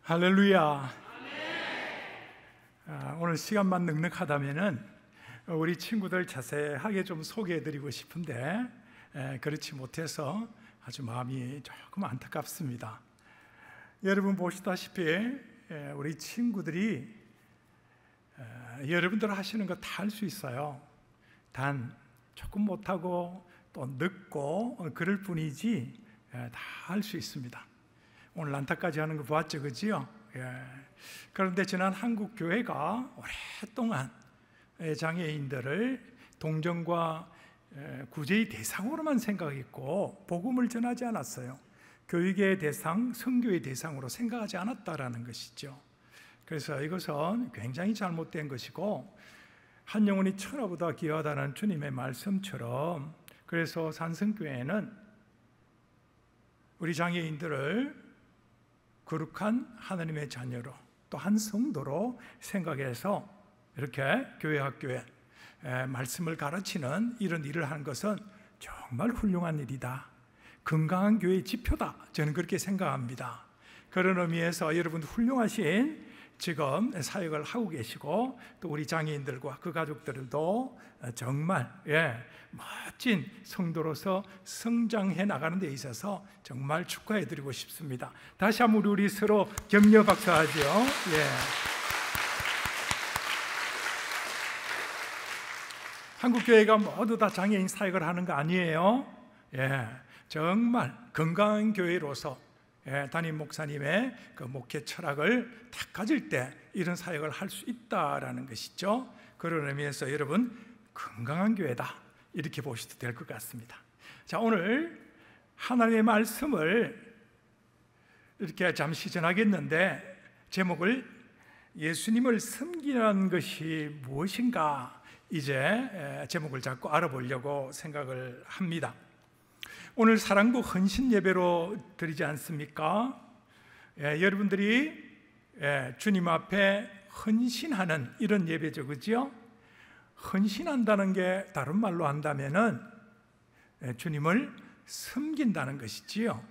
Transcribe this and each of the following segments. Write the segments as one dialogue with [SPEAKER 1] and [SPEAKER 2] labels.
[SPEAKER 1] 할렐루야. 오늘 시간만 넉넉하다면은 우리 친구들 자세하게 좀 소개해드리고 싶은데 그렇지 못해서 아주 마음이 조금 안타깝습니다. 여러분 보시다시피 우리 친구들이 여러분들 하시는 거 다 할 수 있어요. 단 조금 못하고 또 늦고 그럴 뿐이지 다 할 수 있습니다. 오늘 난타까지 하는 거 보았죠, 그지요? 그런데 지난 한국 교회가 오랫동안 장애인들을 동정과 구제의 대상으로만 생각했고 복음을 전하지 않았어요. 교육의 대상, 선교의 대상으로 생각하지 않았다라는 것이죠. 그래서 이것은 굉장히 잘못된 것이고 한 영혼이 천하보다 귀하다는 주님의 말씀처럼, 그래서 산성교회는 우리 장애인들을 거룩한 하나님의 자녀로 또 한 성도로 생각해서 이렇게 교회 학교에 말씀을 가르치는 이런 일을 하는 것은 정말 훌륭한 일이다. 건강한 교회의 지표다. 저는 그렇게 생각합니다. 그런 의미에서 여러분 훌륭하신 지금 사역을 하고 계시고 또 우리 장애인들과 그 가족들도 정말 멋진 성도로서 성장해 나가는 데 있어서 정말 축하해 드리고 싶습니다. 다시 한번 우리 서로 격려 박수하죠. 한국교회가 모두 다 장애인 사역을 하는 거 아니에요. 정말 건강한 교회로서 담임 목사님의 그 목회 철학을 딱 가질 때 이런 사역을 할 수 있다라는 것이죠. 그런 의미에서 여러분 건강한 교회다 이렇게 보셔도 될 것 같습니다. 자, 오늘 하나님의 말씀을 이렇게 잠시 전하겠는데 제목을 예수님을 섬기는 것이 무엇인가, 이제 제목을 잡고 알아보려고 생각을 합니다. 오늘 사랑부 헌신 예배로 드리지 않습니까? 여러분들이 주님 앞에 헌신하는 이런 예배죠, 그죠? 헌신한다는 게 다른 말로 한다면은 주님을 섬긴다는 것이지요.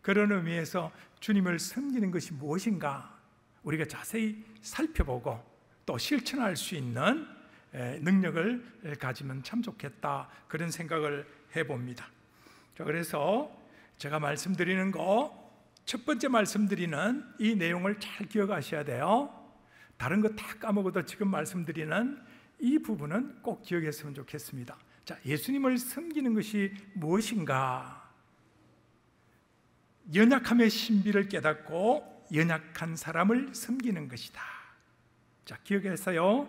[SPEAKER 1] 그런 의미에서 주님을 섬기는 것이 무엇인가 우리가 자세히 살펴보고 또 실천할 수 있는 능력을 가지면 참 좋겠다, 그런 생각을 해봅니다. 그래서 제가 말씀드리는 거, 첫 번째 말씀드리는 이 내용을 잘 기억하셔야 돼요. 다른 거 다 까먹어도 지금 말씀드리는 이 부분은 꼭 기억했으면 좋겠습니다. 자, 예수님을 섬기는 것이 무엇인가? 연약함의 신비를 깨닫고 연약한 사람을 섬기는 것이다. 자, 기억해서요.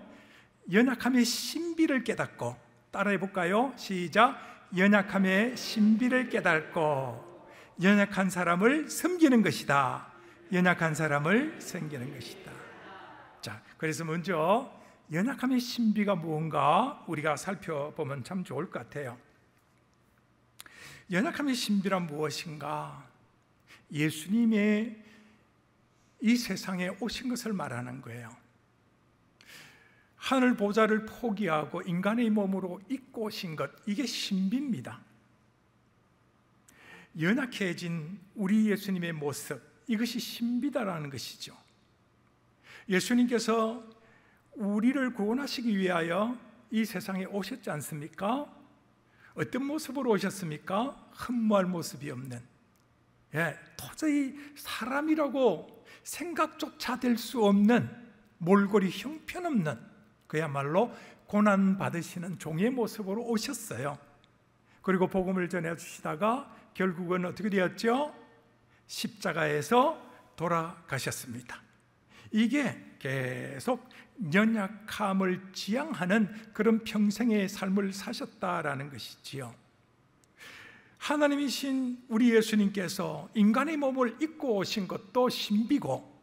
[SPEAKER 1] 연약함의 신비를 깨닫고, 따라해 볼까요? 시작. 연약함의 신비를 깨닫고 연약한 사람을 섬기는 것이다. 연약한 사람을 섬기는 것이다. 자, 그래서 먼저 연약함의 신비가 무언가 우리가 살펴보면 참 좋을 것 같아요. 연약함의 신비란 무엇인가? 예수님의 이 세상에 오신 것을 말하는 거예요. 하늘 보좌를 포기하고 인간의 몸으로 입고 오신 것, 이게 신비입니다. 연약해진 우리 예수님의 모습, 이것이 신비다라는 것이죠. 예수님께서 우리를 구원하시기 위하여 이 세상에 오셨지 않습니까? 어떤 모습으로 오셨습니까? 흠모할 모습이 없는, 도저히 사람이라고 생각조차 될 수 없는 몰골이 형편없는, 그야말로 고난받으시는 종의 모습으로 오셨어요. 그리고 복음을 전해주시다가 결국은 어떻게 되었죠? 십자가에서 돌아가셨습니다. 이게 계속 연약함을 지향하는 그런 평생의 삶을 사셨다라는 것이지요. 하나님이신 우리 예수님께서 인간의 몸을 입고 오신 것도 신비고,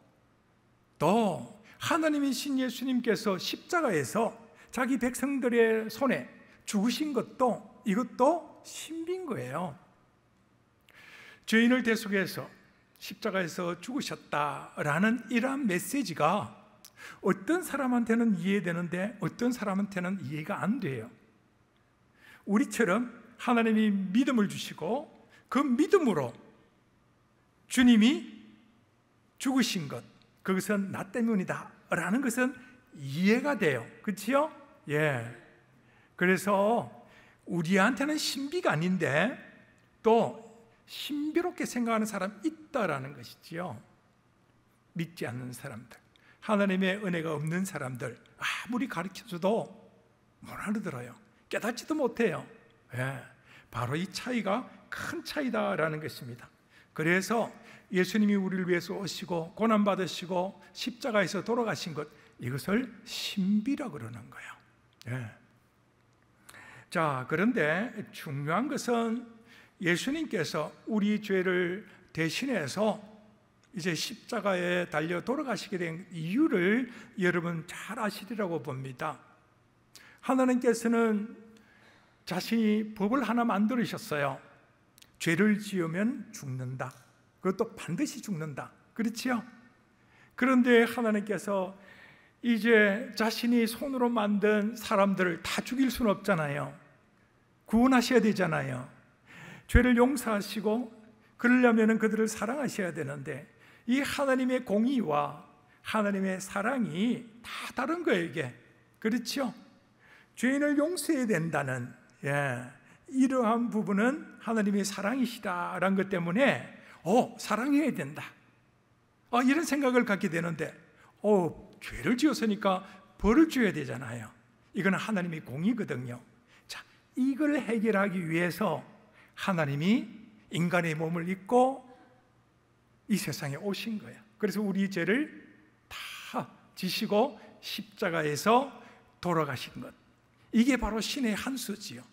[SPEAKER 1] 또 하나님이신 예수님께서 십자가에서 자기 백성들의 손에 죽으신 것도, 이것도 신비인 거예요. 죄인을 대속해서 십자가에서 죽으셨다라는 이러한 메시지가 어떤 사람한테는 이해되는데 어떤 사람한테는 이해가 안 돼요. 우리처럼 하나님이 믿음을 주시고 그 믿음으로 주님이 죽으신 것, 그것은 나 때문이다 라는 것은 이해가 돼요. 그렇지요? 예. 그래서 우리한테는 신비가 아닌데 또 신비롭게 생각하는 사람이 있다라는 것이지요. 믿지 않는 사람들, 하나님의 은혜가 없는 사람들, 아무리 가르쳐줘도 못 알아들어요. 깨닫지도 못해요. 예. 바로 이 차이가 큰 차이다라는 것입니다. 그래서 예수님이 우리를 위해서 오시고 고난받으시고 십자가에서 돌아가신 것, 이것을 신비라 그러는 거예요. 예. 자, 그런데 중요한 것은 예수님께서 우리 죄를 대신해서 이제 십자가에 달려 돌아가시게 된 이유를 여러분 잘 아시리라고 봅니다. 하나님께서는 자신이 법을 하나 만들으셨어요. 죄를 지으면 죽는다. 그것도 반드시 죽는다. 그렇지요? 그런데 하나님께서 이제 자신이 손으로 만든 사람들을 다 죽일 수는 없잖아요. 구원하셔야 되잖아요. 죄를 용서하시고 그러려면 그들을 사랑하셔야 되는데 이 하나님의 공의와 하나님의 사랑이 다 다른 거예요, 이게. 그렇죠? 죄인을 용서해야 된다는, 이러한 부분은 하나님의 사랑이시다라는 것 때문에 사랑해야 된다, 이런 생각을 갖게 되는데 죄를 지었으니까 벌을 줘야 되잖아요. 이건 하나님의 공의거든요. 자, 이걸 해결하기 위해서 하나님이 인간의 몸을 입고 이 세상에 오신 거예요. 그래서 우리 죄를 다 지시고 십자가에서 돌아가신 것, 이게 바로 신의 한 수지요.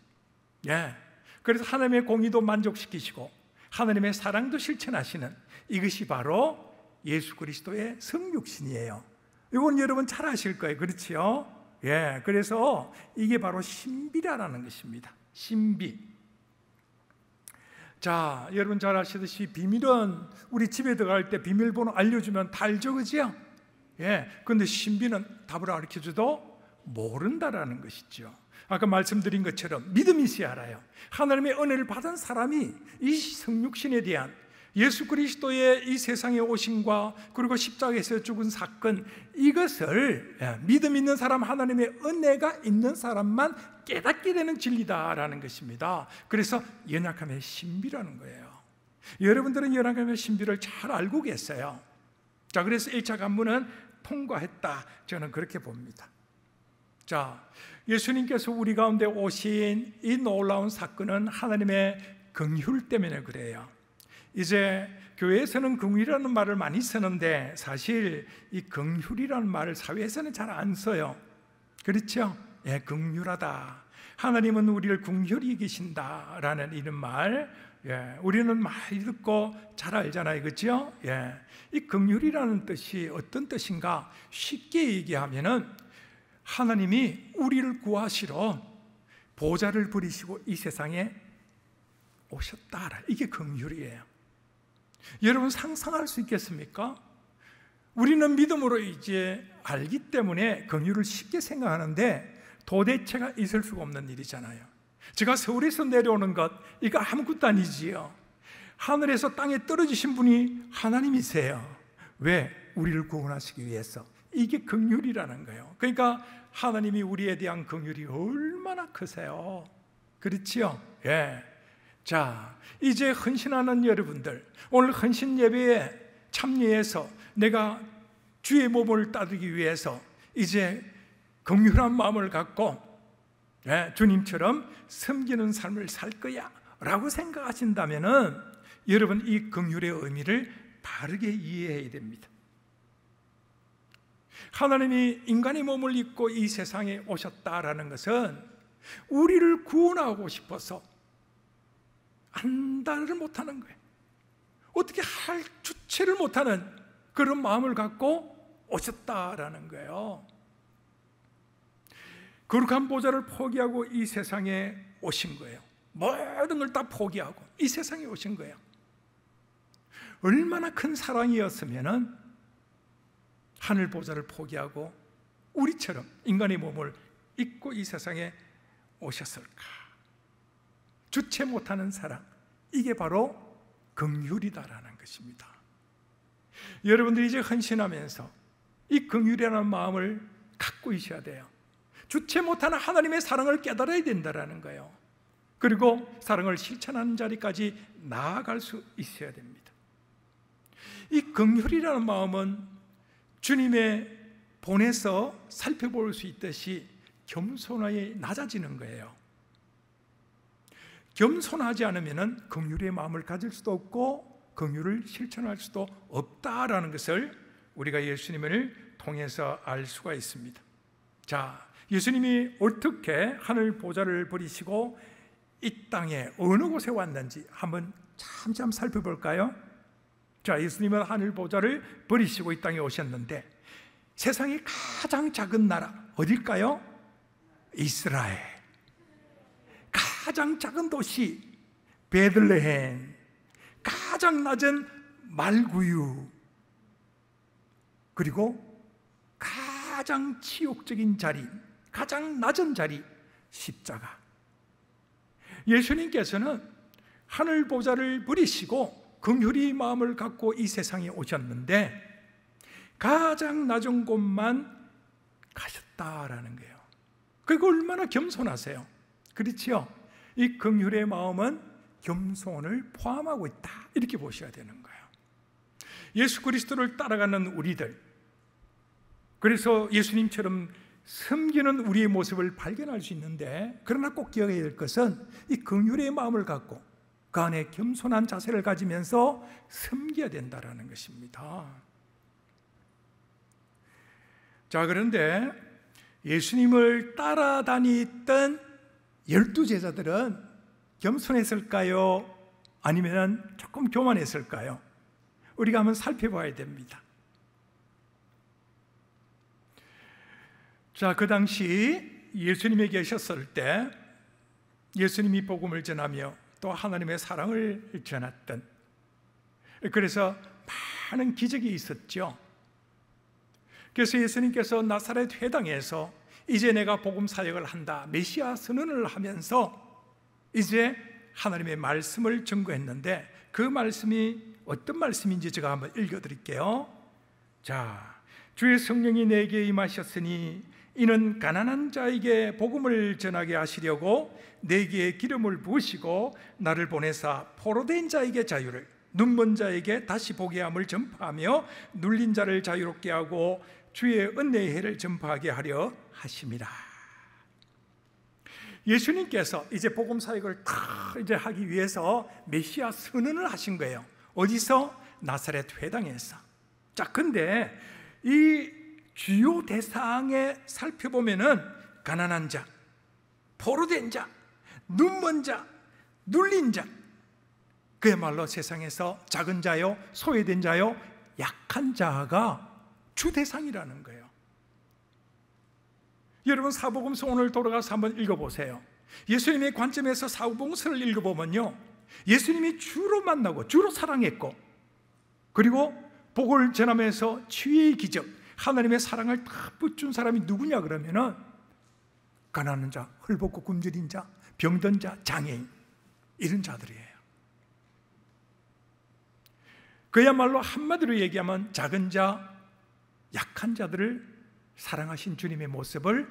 [SPEAKER 1] 그래서 하나님의 공의도 만족시키시고 하나님의 사랑도 실천하시는 이것이 바로 예수 그리스도의 성육신이에요. 이건 여러분 잘 아실 거예요. 그렇지요? 그래서 이게 바로 신비라는 것입니다. 신비. 자, 여러분 잘 아시듯이 비밀은 우리 집에 들어갈 때 비밀번호 알려주면 다 알죠, 그죠? 그런데 신비는 답을 가르쳐줘도 모른다라는 것이죠. 아까 말씀드린 것처럼 믿음이 있어야 알아요. 하나님의 은혜를 받은 사람이 이 성육신에 대한 예수 그리스도의 이 세상에 오심과 그리고 십자가에서 죽은 사건, 이것을 믿음 있는 사람, 하나님의 은혜가 있는 사람만 깨닫게 되는 진리다라는 것입니다. 그래서 연약함의 신비라는 거예요. 여러분들은 연약함의 신비를 잘 알고 계세요. 자, 그래서 1차 관문은 통과했다, 저는 그렇게 봅니다. 자, 예수님께서 우리 가운데 오신 이 놀라운 사건은 하나님의 긍휼 때문에 그래요. 이제 교회에서는 긍휼이라는 말을 많이 쓰는데 사실 이 긍휼이라는 말을 사회에서는 잘 안 써요. 그렇죠? 긍휼하다, 하나님은 우리를 긍휼히 여기신다라는 이런 말, 우리는 많이 듣고 잘 알잖아요. 그렇죠? 이 긍휼이라는 뜻이 어떤 뜻인가? 쉽게 얘기하면은 하나님이 우리를 구하시러 보좌를 부리시고 이 세상에 오셨다, 이게 긍휼이에요. 여러분 상상할 수 있겠습니까? 우리는 믿음으로 이제 알기 때문에 긍휼을 쉽게 생각하는데 도대체가 있을 수가 없는 일이잖아요. 제가 서울에서 내려오는 것, 이거 아무것도 아니지요. 하늘에서 땅에 떨어지신 분이 하나님이세요. 왜? 우리를 구원하시기 위해서. 이게 긍휼이라는 거예요. 그러니까 하나님이 우리에 대한 긍휼이 얼마나 크세요. 그렇지요? 자, 이제 헌신하는 여러분들, 오늘 헌신 예배에 참여해서 내가 주의 몸을 따르기 위해서 이제 긍휼한 마음을 갖고 주님처럼 섬기는 삶을 살 거야 라고 생각하신다면은 여러분 이 긍휼의 의미를 바르게 이해해야 됩니다. 하나님이 인간의 몸을 입고 이 세상에 오셨다라는 것은 우리를 구원하고 싶어서 안달을 못하는 거예요. 어떻게 할 주체를 못하는 그런 마음을 갖고 오셨다라는 거예요. 거룩한 보좌를 포기하고 이 세상에 오신 거예요. 모든 걸 다 포기하고 이 세상에 오신 거예요. 얼마나 큰 사랑이었으면은 하늘 보좌를 포기하고 우리처럼 인간의 몸을 입고 이 세상에 오셨을까? 주체 못하는 사랑, 이게 바로 긍휼이다라는 것입니다. 여러분들이 이제 헌신하면서 이 긍휼이라는 마음을 갖고 있어야 돼요. 주체 못하는 하나님의 사랑을 깨달아야 된다는 거예요. 그리고 사랑을 실천하는 자리까지 나아갈 수 있어야 됩니다. 이 긍휼이라는 마음은 주님의 본에서 살펴볼 수 있듯이 겸손하게 낮아지는 거예요. 겸손하지 않으면 긍휼의 마음을 가질 수도 없고 긍휼을 실천할 수도 없다라는 것을 우리가 예수님을 통해서 알 수가 있습니다. 자, 예수님이 어떻게 하늘 보좌를 버리시고 이 땅에 어느 곳에 왔는지 한번 잠깐 살펴볼까요? 자, 예수님은 하늘 보좌를 버리시고 이 땅에 오셨는데 세상의 가장 작은 나라 어딜까요? 이스라엘. 가장 작은 도시 베들레헴. 가장 낮은 말구유. 그리고 가장 치욕적인 자리, 가장 낮은 자리, 십자가. 예수님께서는 하늘 보좌를 버리시고 긍휼히 마음을 갖고 이 세상에 오셨는데 가장 낮은 곳만 가셨다라는 거예요. 그리고 얼마나 겸손하세요. 그렇지요? 이 긍휼의 마음은 겸손을 포함하고 있다, 이렇게 보셔야 되는 거예요. 예수 그리스도를 따라가는 우리들, 그래서 예수님처럼 섬기는 우리의 모습을 발견할 수 있는데, 그러나 꼭 기억해야 될 것은 이 긍휼의 마음을 갖고 그 안에 겸손한 자세를 가지면서 섬겨야 된다는 것입니다. 자, 그런데 예수님을 따라다니던 12제자들은 겸손했을까요? 아니면 조금 교만했을까요? 우리가 한번 살펴봐야 됩니다. 자, 그 당시 예수님이 계셨을 때 예수님이 복음을 전하며 또 하나님의 사랑을 전했던, 그래서 많은 기적이 있었죠. 그래서 예수님께서 나사렛 회당에서 이제 내가 복음 사역을 한다, 메시아 선언을 하면서 이제 하나님의 말씀을 증거했는데, 그 말씀이 어떤 말씀인지 제가 한번 읽어드릴게요. 자, 주의 성령이 내게 임하셨으니 이는 가난한 자에게 복음을 전하게 하시려고 내게 기름을 부으시고 나를 보내사 포로된 자에게 자유를, 눈먼 자에게 다시 보게 함을 전파하며 눌린 자를 자유롭게 하고 주의 은혜의 해를 전파하게 하려 하심이라. 예수님께서 이제 복음 사역을 다 이제 하기 위해서 메시아 선언을 하신 거예요. 어디서? 나사렛 회당에서. 자, 근데 이 주요 대상에 살펴보면은 가난한 자, 포로된 자, 눈먼 자, 눌린 자, 그야말로 세상에서 작은 자요, 소외된 자요, 약한 자가 주 대상이라는 거예요. 여러분, 사복음서 오늘 돌아가서 한번 읽어보세요. 예수님의 관점에서 사복음서를 읽어보면요, 예수님이 주로 만나고 주로 사랑했고, 그리고 복을 전하면서 치유의 기적, 하나님의 사랑을 다 붙준 사람이 누구냐 그러면은 가난한 자, 헐벗고 굶주린 자, 병든 자, 장애인, 이런 자들이에요. 그야말로 한마디로 얘기하면 작은 자, 약한 자들을 사랑하신 주님의 모습을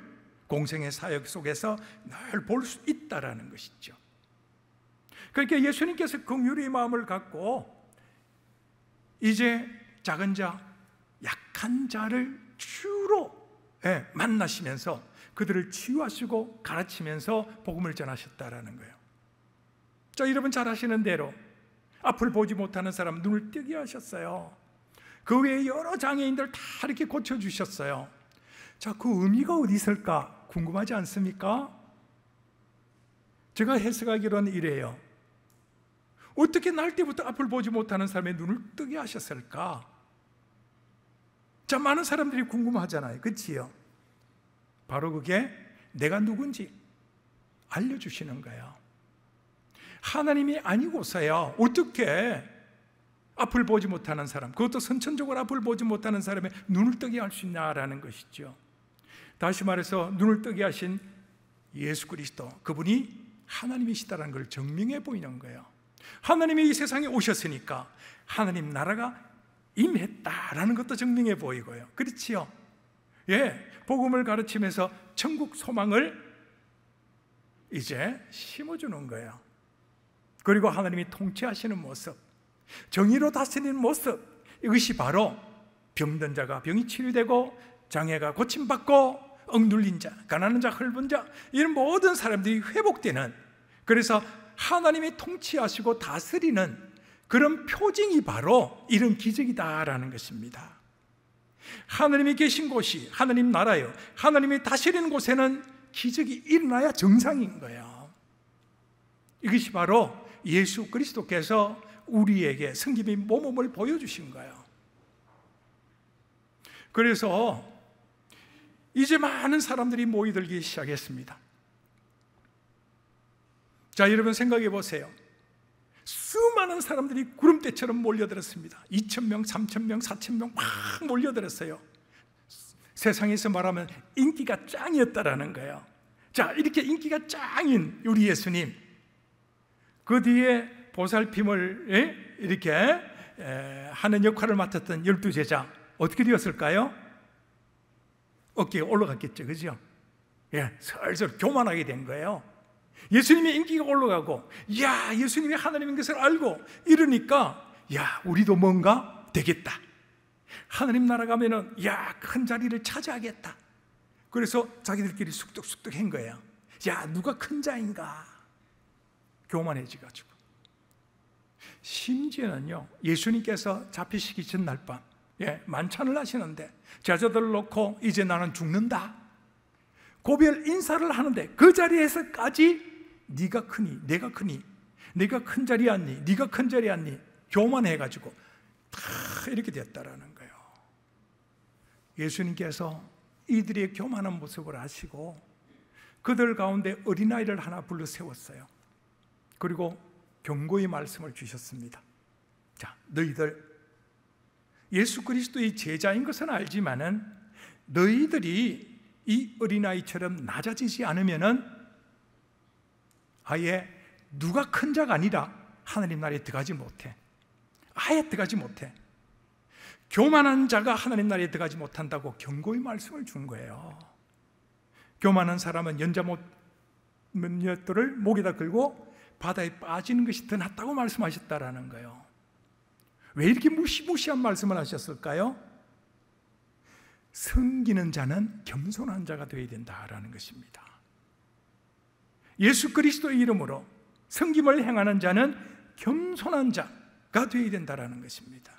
[SPEAKER 1] 공생의 사역 속에서 늘 볼 수 있다라는 것이죠. 그러니까 예수님께서 긍휼의 마음을 갖고 이제 작은 자, 약한 자를 주로 만나시면서 그들을 치유하시고 가르치면서 복음을 전하셨다라는 거예요. 자, 여러분 잘 아시는 대로 앞을 보지 못하는 사람 눈을 뜨게 하셨어요. 그 외에 여러 장애인들 다 이렇게 고쳐주셨어요. 자, 그 의미가 어디 있을까 궁금하지 않습니까? 제가 해석하기로는 이래요. 어떻게 날 때부터 앞을 보지 못하는 사람의 눈을 뜨게 하셨을까? 자, 많은 사람들이 궁금하잖아요. 그치요? 바로 그게 내가 누군지 알려주시는 거예요. 하나님이 아니고서야 어떻게 앞을 보지 못하는 사람, 그것도 선천적으로 앞을 보지 못하는 사람의 눈을 뜨게 할 수 있냐라는 것이죠. 다시 말해서 눈을 뜨게 하신 예수 그리스도, 그분이 하나님이시다라는 걸 증명해 보이는 거예요. 하나님이 이 세상에 오셨으니까 하나님 나라가 임했다라는 것도 증명해 보이고요. 그렇지요? 예, 복음을 가르치면서 천국 소망을 이제 심어주는 거예요. 그리고 하나님이 통치하시는 모습, 정의로 다스리는 모습, 이것이 바로 병든 자가 병이 치유되고 장애가 고침받고 억눌린 자, 가난한 자, 헐벗은 자, 이런 모든 사람들이 회복되는, 그래서 하나님이 통치하시고 다스리는 그런 표징이 바로 이런 기적이다라는 것입니다. 하나님이 계신 곳이 하나님 나라요, 하나님이 다스리는 곳에는 기적이 일어나야 정상인 거예요. 이것이 바로 예수 그리스도께서 우리에게 성김이 모범을 보여주신 거예요. 그래서 이제 많은 사람들이 모이들기 시작했습니다. 자, 여러분 생각해 보세요. 수많은 사람들이 구름대처럼 몰려들었습니다. 2,000명, 3,000명, 4,000명 막 몰려들었어요. 세상에서 말하면 인기가 짱이었다라는 거예요. 자, 이렇게 인기가 짱인 우리 예수님, 그 뒤에 보살핌을 이렇게 하는 역할을 맡았던 12제자 어떻게 되었을까요? 어깨가 올라갔겠죠, 그죠? 예, 슬슬 교만하게 된 거예요. 예수님의 인기가 올라가고, 야, 예수님이 하나님인 것을 알고 이러니까, 야, 우리도 뭔가 되겠다. 하나님 나라 가면은, 야, 큰 자리를 차지하겠다. 그래서 자기들끼리 쑥덕쑥덕 한 거예요. 야, 누가 큰 자인가? 교만해지가지고. 심지어는요, 예수님께서 잡히시기 전날 밤, 예, 만찬을 하시는데 제자들을 놓고 이제 나는 죽는다, 고별 인사를 하는데 그 자리에서까지 네가 크니, 내가 크니, 네가 큰 자리 앉니, 네가 큰 자리 앉니, 교만해가지고 다 이렇게 됐다라는 거예요. 예수님께서 이들의 교만한 모습을 아시고 그들 가운데 어린아이를 하나 불러 세웠어요. 그리고 경고의 말씀을 주셨습니다. 자, 너희들 예수 그리스도의 제자인 것은 알지만은 너희들이 이 어린아이처럼 낮아지지 않으면은 아예 누가 큰 자가 아니라 하나님 나라에 들어가지 못해. 아예 들어가지 못해. 교만한 자가 하나님 나라에 들어가지 못한다고 경고의 말씀을 준 거예요. 교만한 사람은 연자못들을 목에다 걸고 바다에 빠지는 것이 더 낫다고 말씀하셨다라는 거예요. 왜 이렇게 무시무시한 말씀을 하셨을까요? 섬기는 자는 겸손한 자가 되어야 된다라는 것입니다. 예수 그리스도의 이름으로 섬김을 행하는 자는 겸손한 자가 되어야 된다라는 것입니다.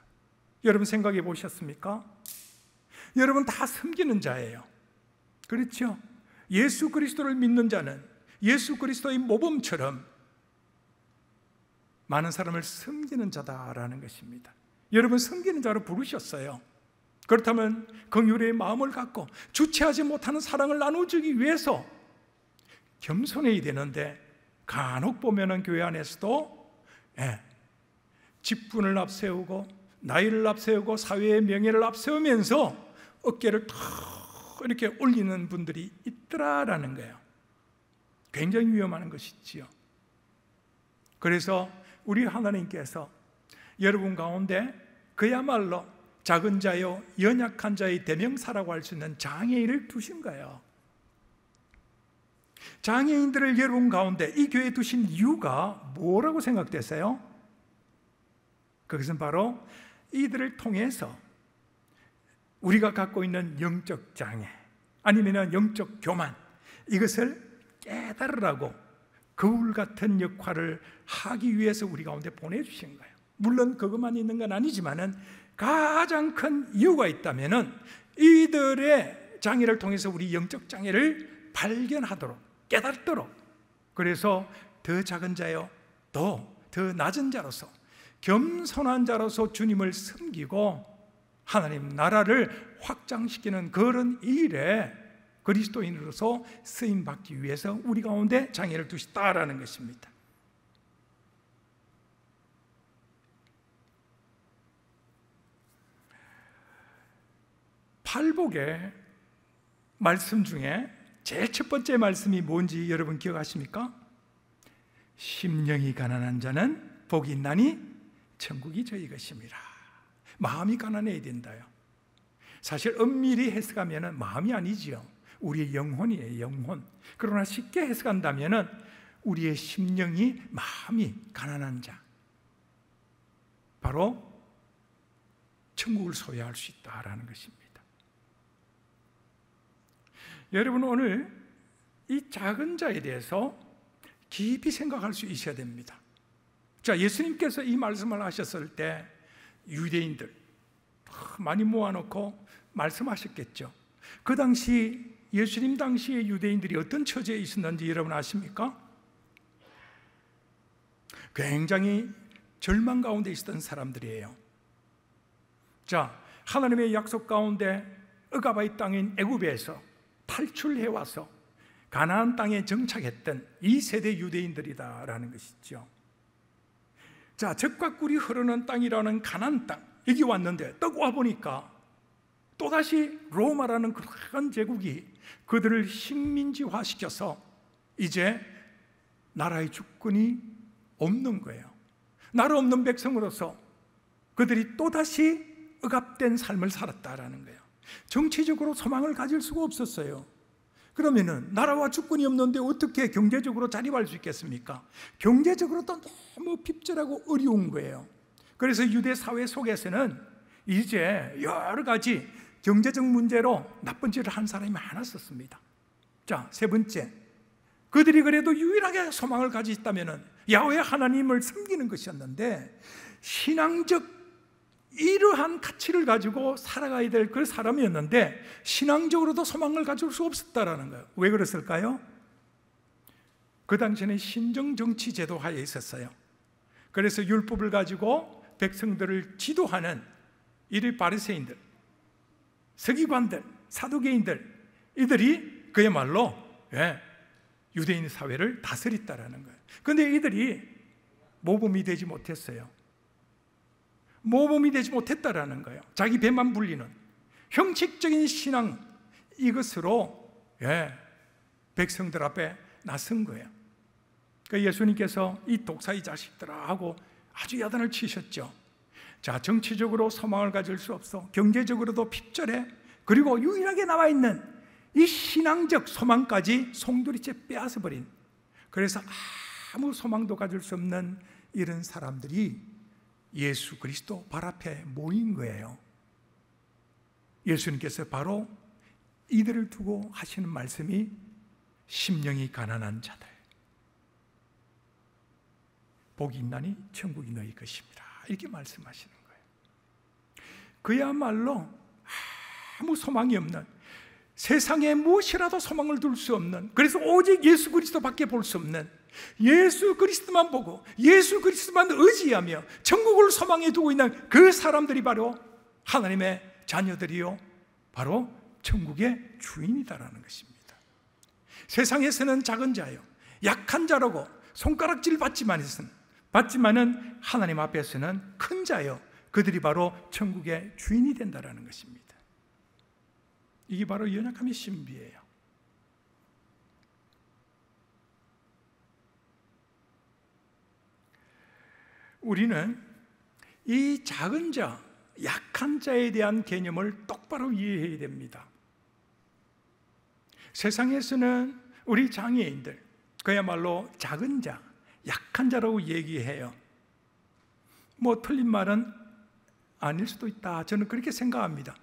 [SPEAKER 1] 여러분 생각해 보셨습니까? 여러분 다 섬기는 자예요. 그렇죠? 예수 그리스도를 믿는 자는 예수 그리스도의 모범처럼 많은 사람을 섬기는 자다라는 것입니다. 여러분 섬기는 자로 부르셨어요. 그렇다면 긍휼의 마음을 갖고 주체하지 못하는 사랑을 나눠주기 위해서 겸손해야 되는데, 간혹 보면은 교회 안에서도 직분을 앞세우고 나이를 앞세우고 사회의 명예를 앞세우면서 어깨를 탁 이렇게 올리는 분들이 있더라라는 거예요. 굉장히 위험한 것이지요. 그래서 우리 하나님께서 여러분 가운데 그야말로 작은 자요 연약한 자의 대명사라고 할 수 있는 장애인을 두신 거예요. 장애인들을 여러분 가운데 이 교회에 두신 이유가 뭐라고 생각되세요? 그것은 바로 이들을 통해서 우리가 갖고 있는 영적 장애 아니면 영적 교만, 이것을 깨달으라고 거울 같은 역할을 하기 위해서 우리 가운데 보내주신 거예요. 물론 그것만 있는 건 아니지만은 가장 큰 이유가 있다면은 이들의 장애를 통해서 우리 영적 장애를 발견하도록, 깨닫도록, 그래서 더 작은 자요 더 낮은 자로서 겸손한 자로서 주님을 섬기고 하나님 나라를 확장시키는 그런 일에 그리스도인으로서 쓰임받기 위해서 우리 가운데 장애를 두셨다라는 것입니다. 팔복의 말씀 중에 제일 첫 번째 말씀이 뭔지 여러분 기억하십니까? 심령이 가난한 자는 복이 있나니 천국이 저희 것입니다. 마음이 가난해야 된다요. 사실 엄밀히 해석하면 마음이 아니지요. 우리의 영혼이에요, 영혼. 그러나 쉽게 해석한다면 우리의 심령이, 마음이 가난한 자, 바로 천국을 소유할 수 있다라는 것입니다. 여러분, 오늘 이 작은 자에 대해서 깊이 생각할 수 있어야 됩니다. 자, 예수님께서 이 말씀을 하셨을 때 유대인들 많이 모아놓고 말씀하셨겠죠. 그 당시, 예수님 당시의 유대인들이 어떤 처지에 있었는지 여러분 아십니까? 굉장히 절망 가운데 있었던 사람들이에요. 자, 하나님의 약속 가운데 어가바의 땅인 애굽에서 탈출해와서 가나안 땅에 정착했던 이 세대 유대인들이다라는 것이죠. 자, 젖과 꿀이 흐르는 땅이라는 가나안 땅, 여기 왔는데 딱 와보니까 또다시 로마라는 큰 제국이 그들을 식민지화시켜서 이제 나라의 주권이 없는 거예요. 나라 없는 백성으로서 그들이 또다시 억압된 삶을 살았다라는 거예요. 정치적으로 소망을 가질 수가 없었어요. 그러면은 나라와 주권이 없는데 어떻게 경제적으로 자립할 수 있겠습니까? 경제적으로도 너무 핍절하고 어려운 거예요. 그래서 유대 사회 속에서는 이제 여러 가지 경제적 문제로 나쁜 짓을 한 사람이 많았었습니다. 자, 세 번째, 그들이 그래도 유일하게 소망을 가지셨다면 야훼 하나님을 섬기는 것이었는데, 신앙적 이러한 가치를 가지고 살아가야 될 그 사람이었는데 신앙적으로도 소망을 가질 수 없었다라는 거예요. 왜 그랬을까요? 그 당시에는 신정정치 제도 하에 있었어요. 그래서 율법을 가지고 백성들을 지도하는 이들 바리새인들, 서기관들, 사두개인들, 이들이 그야말로 유대인 사회를 다스렸다라는 거예요. 그런데 이들이 모범이 되지 못했어요. 모범이 되지 못했다라는 거예요. 자기 배만 불리는 형식적인 신앙, 이것으로 백성들 앞에 나선 거예요. 그러니까 예수님께서 이 독사의 자식들아 하고 아주 야단을 치셨죠. 자, 정치적으로 소망을 가질 수 없어, 경제적으로도 핍절해, 그리고 유일하게 남아있는 이 신앙적 소망까지 송두리째 빼앗아버린, 그래서 아무 소망도 가질 수 없는 이런 사람들이 예수 그리스도 발 앞에 모인 거예요. 예수님께서 바로 이들을 두고 하시는 말씀이 심령이 가난한 자들, 복이 있나니 천국이 너희 것입니다, 이렇게 말씀하시는 거예요. 그야말로 아무 소망이 없는, 세상에 무엇이라도 소망을 둘 수 없는, 그래서 오직 예수 그리스도밖에 볼 수 없는, 예수 그리스도만 보고 예수 그리스도만 의지하며 천국을 소망해 두고 있는 그 사람들이 바로 하나님의 자녀들이요, 바로 천국의 주인이다라는 것입니다. 세상에서는 작은 자요, 약한 자라고 손가락질 받지만은 하나님 앞에서는 큰 자요, 그들이 바로 천국의 주인이 된다라는 것입니다. 이게 바로 연약함의 신비예요. 우리는 이 작은 자, 약한 자에 대한 개념을 똑바로 이해해야 됩니다. 세상에서는 우리 장애인들, 그야말로 작은 자, 약한 자라고 얘기해요. 뭐 틀린 말은 아닐 수도 있다, 저는 그렇게 생각합니다.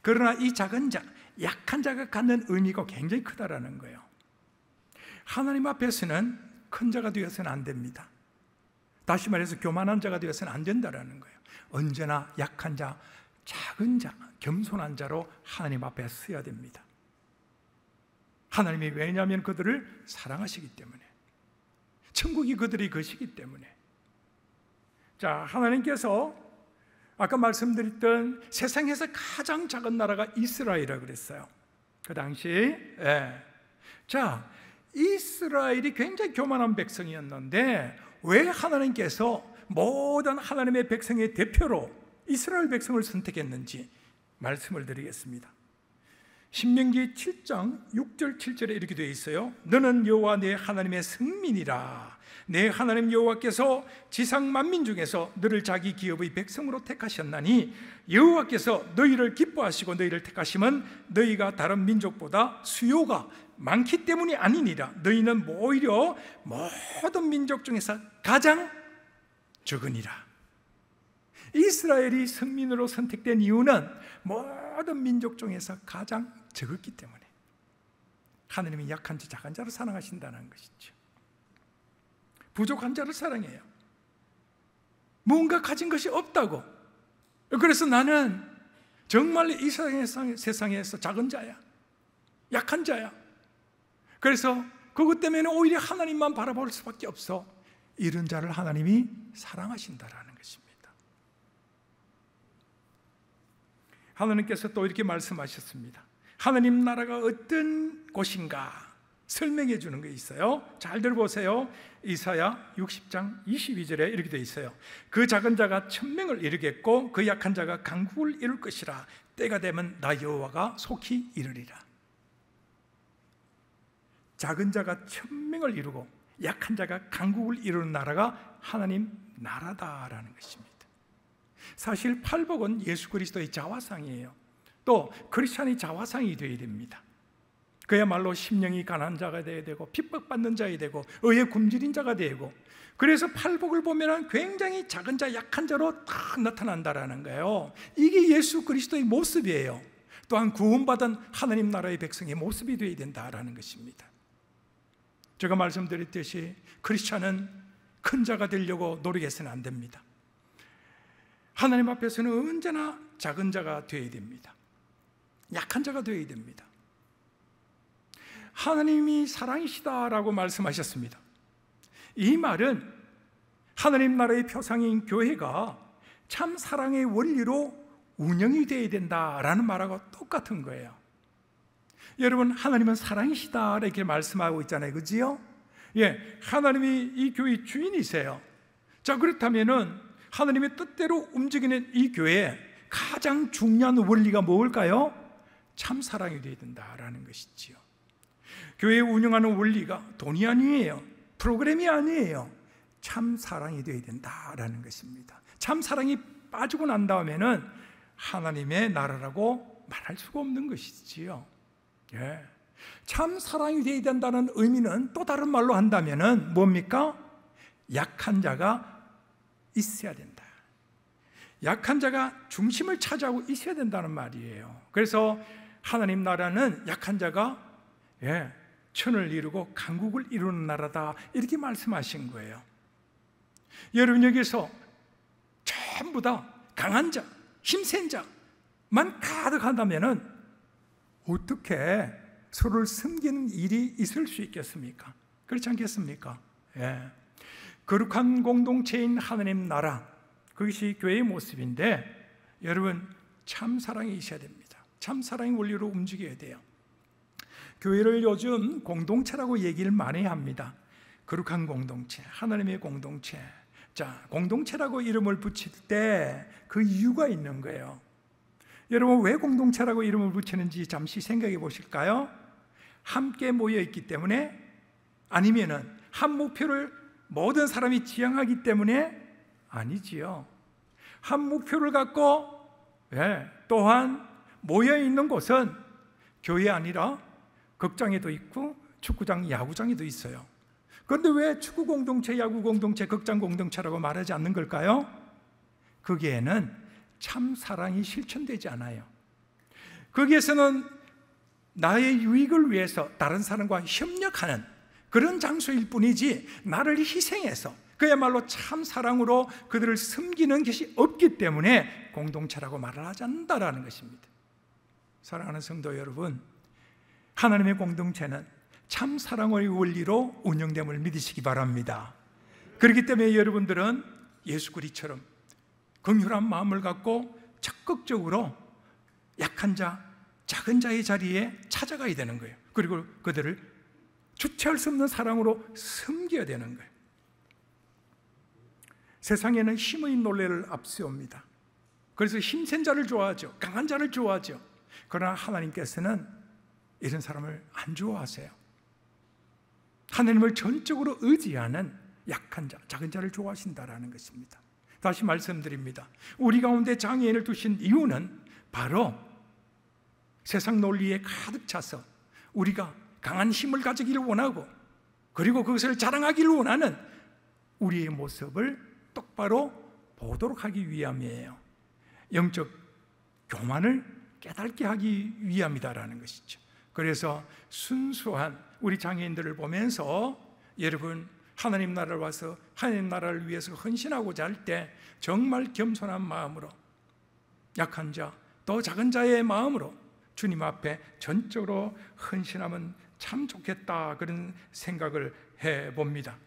[SPEAKER 1] 그러나 이 작은 자, 약한 자가 갖는 의미가 굉장히 크다라는 거예요. 하나님 앞에서는 큰 자가 되어서는 안 됩니다. 다시 말해서 교만한 자가 되어서는 안 된다라는 거예요. 언제나 약한 자, 작은 자, 겸손한 자로 하나님 앞에 서야 됩니다. 하나님이, 왜냐하면 그들을 사랑하시기 때문에, 천국이 그들의 것이기 때문에. 자, 하나님께서 아까 말씀드렸던 세상에서 가장 작은 나라가 이스라엘이라고 그랬어요. 그 당시. 자, 이스라엘이 굉장히 교만한 백성이었는데 왜 하나님께서 모든 하나님의 백성의 대표로 이스라엘 백성을 선택했는지 말씀을 드리겠습니다. 신명기 7장 6절 7절에 이렇게 되어 있어요. 너는 여호와 내 하나님의 성민이라. 내 하나님 여호와께서 지상 만민 중에서 너를 자기 기업의 백성으로 택하셨나니 여호와께서 너희를 기뻐하시고 너희를 택하심은 너희가 다른 민족보다 수요가 많기 때문이 아니니라. 너희는 오히려 모든 민족 중에서 가장 적으니라. 이스라엘이 성민으로 선택된 이유는 모든 민족 중에서 가장 적었기 때문에 하나님이 약한 자, 작은 자를 사랑하신다는 것이죠. 부족한 자를 사랑해요. 뭔가 가진 것이 없다고. 그래서 나는 정말 이 세상에서 작은 자야, 약한 자야. 그래서 그것 때문에 오히려 하나님만 바라볼 수밖에 없어. 이런 자를 하나님이 사랑하신다라는 것입니다. 하나님께서 또 이렇게 말씀하셨습니다. 하나님 나라가 어떤 곳인가 설명해 주는 게 있어요. 잘 들어보세요. 이사야 60장 22절에 이렇게 되어 있어요. 그 작은 자가 천명을 이루겠고 그 약한 자가 강국을 이룰 것이라. 때가 되면 나 여호와가 속히 이르리라. 작은 자가 천명을 이루고 약한 자가 강국을 이루는 나라가 하나님 나라다라는 것입니다. 사실 팔복은 예수 그리스도의 자화상이에요. 또 크리스찬이 자화상이 되어야 됩니다. 그야말로 심령이 가난한 자가 되어야 되고 핍박받는 자가 되고 의에 굶주린 자가 되고, 그래서 팔복을 보면 굉장히 작은 자, 약한 자로 딱 나타난다라는 거예요. 이게 예수 그리스도의 모습이에요. 또한 구원받은 하나님 나라의 백성의 모습이 되어야 된다라는 것입니다. 제가 말씀드렸듯이 크리스찬은 큰 자가 되려고 노력해서는 안 됩니다. 하나님 앞에서는 언제나 작은 자가 되어야 됩니다. 약한 자가 되어야 됩니다. 하나님이 사랑이시다라고 말씀하셨습니다. 이 말은 하나님 나라의 표상인 교회가 참 사랑의 원리로 운영이 되어야 된다라는 말하고 똑같은 거예요. 여러분, 하나님은 사랑이시다 이렇게 말씀하고 있잖아요, 그지요? 예, 하나님이 이 교회의 주인이세요. 자, 그렇다면은 하나님의 뜻대로 움직이는 이 교회에 가장 중요한 원리가 뭘까요? 참 사랑이 되어야 된다라는 것이지요. 교회 운영하는 원리가 돈이 아니에요. 프로그램이 아니에요. 참 사랑이 되어야 된다라는 것입니다. 참 사랑이 빠지고 난 다음에는 하나님의 나라라고 말할 수가 없는 것이지요. 예. 참 사랑이 되어야 된다는 의미는 또 다른 말로 한다면은 뭡니까? 약한 자가 있어야 된다. 약한 자가 중심을 차지하고 있어야 된다는 말이에요. 그래서 하나님 나라는 약한 자가 천을 이루고 강국을 이루는 나라다 이렇게 말씀하신 거예요. 여러분, 여기서 전부 다 강한 자, 힘센 자만 가득한다면은 어떻게 서로를 섬기는 일이 있을 수 있겠습니까? 그렇지 않겠습니까? 예. 거룩한 공동체인 하나님 나라, 그것이 교회의 모습인데, 여러분, 참 사랑이 있어야 됩니다. 참 사랑의 원리로 움직여야 돼요. 교회를 요즘 공동체라고 얘기를 많이 합니다. 거룩한 공동체, 하나님의 공동체. 자, 공동체라고 이름을 붙일 때 그 이유가 있는 거예요. 여러분, 왜 공동체라고 이름을 붙이는지 잠시 생각해 보실까요? 함께 모여 있기 때문에? 아니면은 한 목표를 모든 사람이 지향하기 때문에? 아니지요. 한 목표를 갖고 또한 모여 있는 곳은 교회 아니라 극장에도 있고 축구장, 야구장에도 있어요. 그런데 왜 축구 공동체, 야구 공동체, 극장 공동체라고 말하지 않는 걸까요? 거기에는 참 사랑이 실천되지 않아요. 거기에서는 나의 유익을 위해서 다른 사람과 협력하는 그런 장소일 뿐이지, 나를 희생해서 그야말로 참 사랑으로 그들을 섬기는 것이 없기 때문에 공동체라고 말을 하지 않는다라는 것입니다. 사랑하는 성도 여러분, 하나님의 공동체는 참 사랑의 원리로 운영됨을 믿으시기 바랍니다. 그렇기 때문에 여러분들은 예수 그리스도처럼 긍휼한 마음을 갖고 적극적으로 약한 자, 작은 자의 자리에 찾아가야 되는 거예요. 그리고 그들을 주체할 수 없는 사랑으로 섬겨야 되는 거예요. 세상에는 힘의 논리를 앞세웁니다. 그래서 힘센 자를 좋아하죠. 강한 자를 좋아하죠. 그러나 하나님께서는 이런 사람을 안 좋아하세요. 하나님을 전적으로 의지하는 약한 자, 작은 자를 좋아하신다라는 것입니다. 다시 말씀드립니다. 우리 가운데 장애인을 두신 이유는 바로 세상 논리에 가득 차서 우리가 강한 힘을 가지기를 원하고, 그리고 그것을 자랑하기를 원하는 우리의 모습을 똑바로 보도록 하기 위함이에요. 영적 교만을 깨닫게 하기 위함이다라는 것이죠. 그래서 순수한 우리 장애인들을 보면서 여러분, 하나님 나라를 와서 하나님 나라를 위해서 헌신하고자 할 때 정말 겸손한 마음으로, 약한 자, 또 작은 자의 마음으로 주님 앞에 전적으로 헌신하면 참 좋겠다, 그런 생각을 해봅니다.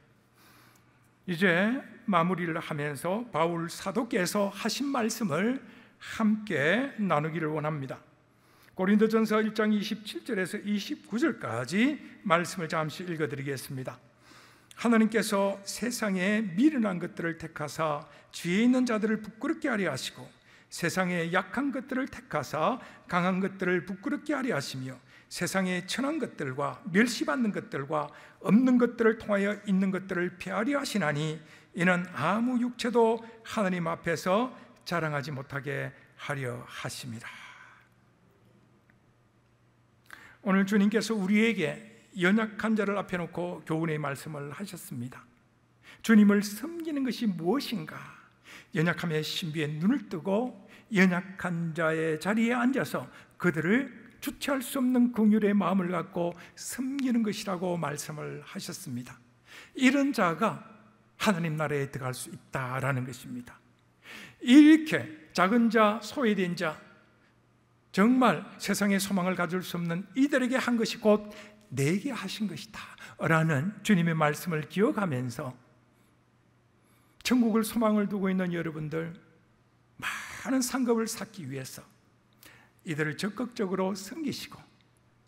[SPEAKER 1] 이제 마무리를 하면서 바울 사도께서 하신 말씀을 함께 나누기를 원합니다. 고린도전서 1장 27절에서 29절까지 말씀을 잠시 읽어드리겠습니다. 하나님께서 세상에 미련한 것들을 택하사 지혜 있는 자들을 부끄럽게 하려 하시고, 세상에 약한 것들을 택하사 강한 것들을 부끄럽게 하려 하시며, 세상에 천한 것들과 멸시받는 것들과 없는 것들을 통하여 있는 것들을 폐하려 하시나니, 이는 아무 육체도 하나님 앞에서 자랑하지 못하게 하려 하십니다. 오늘 주님께서 우리에게 연약한 자를 앞에 놓고 교훈의 말씀을 하셨습니다. 주님을 섬기는 것이 무엇인가? 연약함의 신비에 눈을 뜨고 연약한 자의 자리에 앉아서 그들을 주체할 수 없는 긍휼의 마음을 갖고 섬기는 것이라고 말씀을 하셨습니다. 이런 자가 하나님 나라에 들어갈 수 있다라는 것입니다. 이렇게 작은 자, 소외된 자, 정말 세상에 소망을 가질 수 없는 이들에게 한 것이 곧 내게 하신 것이다 라는 주님의 말씀을 기억하면서, 천국을 소망을 두고 있는 여러분들, 많은 상급을 쌓기 위해서 이들을 적극적으로 섬기시고,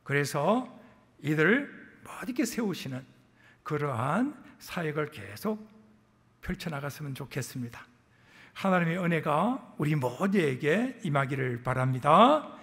[SPEAKER 1] 그래서 이들을 멋있게 세우시는 그러한 사역을 계속 펼쳐나갔으면 좋겠습니다. 하나님의 은혜가 우리 모두에게 임하기를 바랍니다.